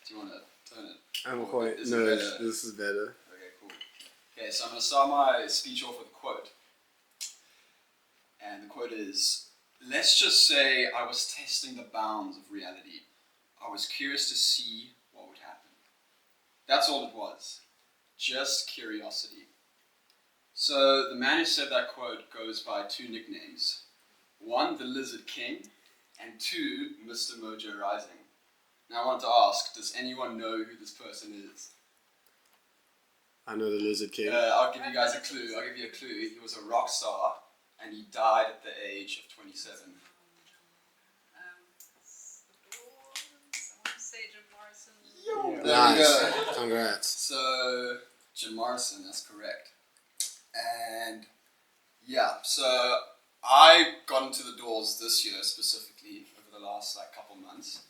Do you want to turn it? I'm quite... No, this is better. Okay, cool. Okay, so I'm going to start my speech off with a quote. And the quote is, "Let's just say I was testing the bounds of reality. I was curious to see what would happen." That's all it was. Just curiosity. So the man who said that quote goes by two nicknames. One, the Lizard King, and two, Mr. Mojo Rising. Now I want to ask, does anyone know who this person is? I know the Lizard King. I'll give you guys a clue. He was a rock star, and he died at the age of 27. I want to say Jim Morrison. There we go. Congrats. So, Jim Morrison, that's correct. And yeah, so I got into the Doors this year specifically over the last couple months,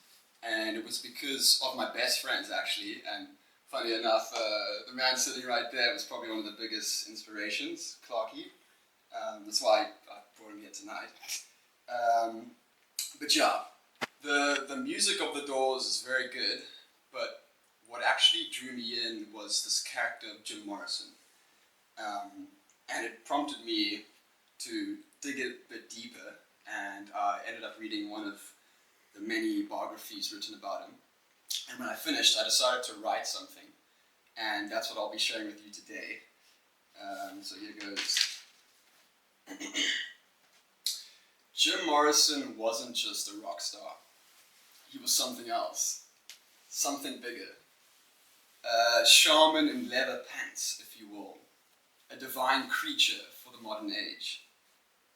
and it was because of my best friends actually. And funny enough, the man sitting right there was probably one of the biggest inspirations, Clarky. That's why I brought him here tonight. But yeah, the music of the Doors is very good, but what actually drew me in was this character of Jim Morrison. And it prompted me to dig a bit deeper, and I ended up reading one of the many biographies written about him. And when I finished, I decided to write something, and that's what I'll be sharing with you today. So here goes. Jim Morrison wasn't just a rock star. He was something else, something bigger. A shaman in leather pants, if you will. A divine creature for the modern age.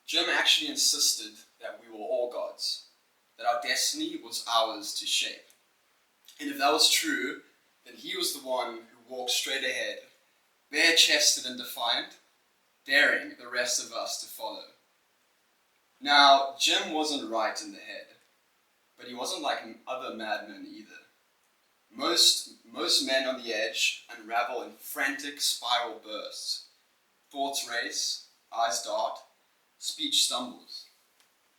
Jim actually insisted that we were all gods, that our destiny was ours to shape. And if that was true, then he was the one who walked straight ahead, bare-chested and defiant, daring the rest of us to follow. Now, Jim wasn't right in the head, but he wasn't like other madmen either. Most men on the edge unravel in frantic spiral bursts. Thoughts race, eyes dart, speech stumbles.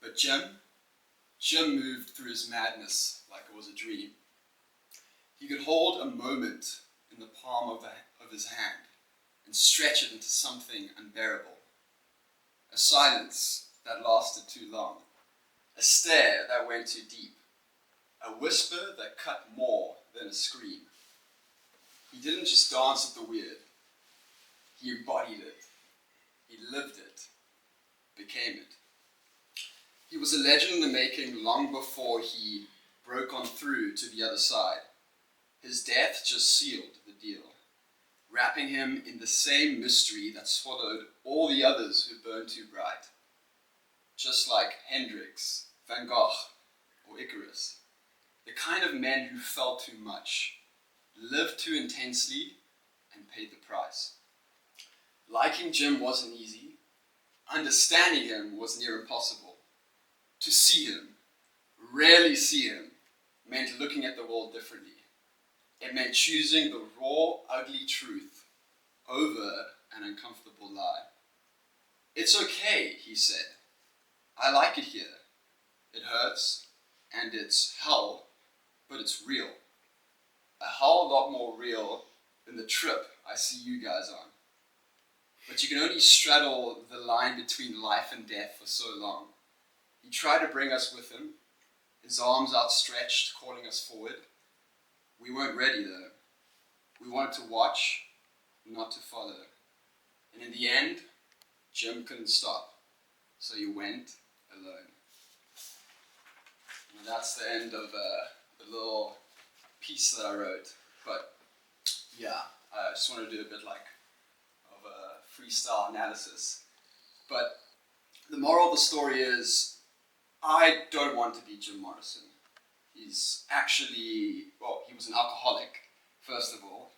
But Jim moved through his madness like it was a dream. He could hold a moment in the palm of his hand and stretch it into something unbearable. A silence that lasted too long. A stare that went too deep. A whisper that cut more than a scream. He didn't just dance at the weird. He embodied it. He lived it. Became it. He was a legend in the making long before he broke on through to the other side. His death just sealed the deal, wrapping him in the same mystery that swallowed all the others who burned too bright. Just like Hendrix, Van Gogh, or Icarus. The kind of men who felt too much, lived too intensely, and paid the price. Liking Jim wasn't easy. Understanding him was near impossible. To see him, rarely see him, meant looking at the world differently. It meant choosing the raw, ugly truth over an uncomfortable lie. "It's okay," he said. "I like it here. It hurts, and it's hell, but it's real. A hell lot more real than the trip I see you guys on. But you can only straddle the line between life and death for so long." He tried to bring us with him, his arms outstretched, calling us forward. We weren't ready though. We wanted to watch, not to follow. And in the end, Jim couldn't stop, so he went alone. And that's the end of the little piece that I wrote. But yeah, I just want to do a bit of a freestyle analysis. But the moral of the story is, I don't want to be Jim Morrison. He's actually, he was an alcoholic, first of all,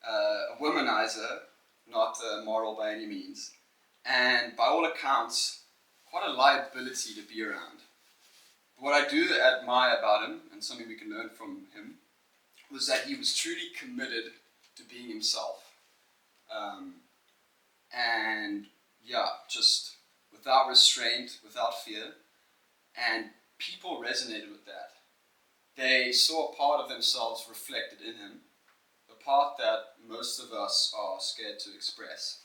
a womanizer, not moral by any means, and by all accounts, quite a liability to be around. What I do admire about him, and something we can learn from him, was that he was truly committed to being himself. And yeah, just without restraint, without fear, and people resonated with that. they saw a part of themselves reflected in him, a part that most of us are scared to express.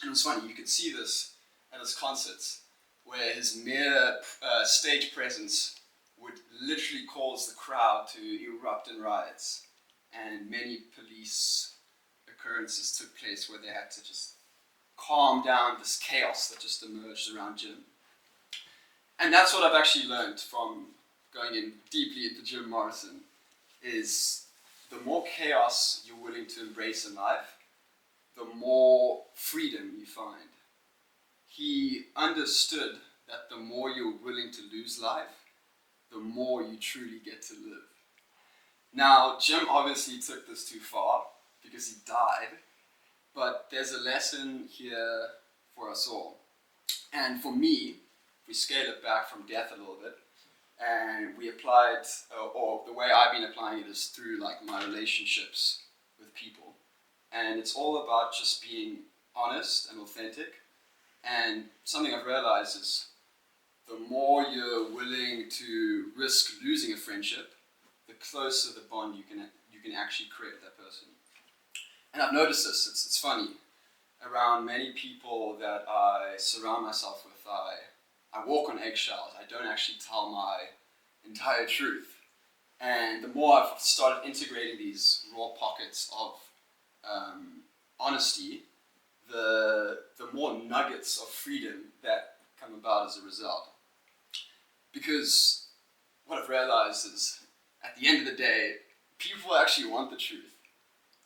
And it's funny, you could see this at his concerts, where his mere stage presence would literally cause the crowd to erupt in riots, and many police occurrences took place where they had to just calm down this chaos that just emerged around Jim. And that's what I've actually learned from going in deeply into Jim Morrison, is the more chaos you're willing to embrace in life, the more freedom you find. He understood that the more you're willing to lose life, the more you truly get to live. Now, Jim obviously took this too far because he died, but there's a lesson here for us all. And for me, if we scale it back from death a little bit, and we applied, or the way I've been applying it is through like my relationships with people. And it's all about just being honest and authentic. And something I've realized is the more you're willing to risk losing a friendship, the closer the bond you can actually create with that person. And I've noticed this, it's funny, around many people that I surround myself with, I walk on eggshells. I don't actually tell my entire truth. And the more I've started integrating these raw pockets of honesty, the more nuggets of freedom that come about as a result. Because what I've realized is, at the end of the day, people actually want the truth,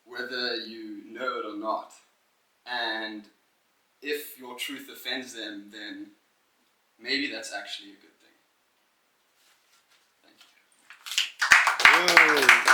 whether you know it or not. And if your truth offends them, then maybe that's actually a good thing. Thank you. Whoa.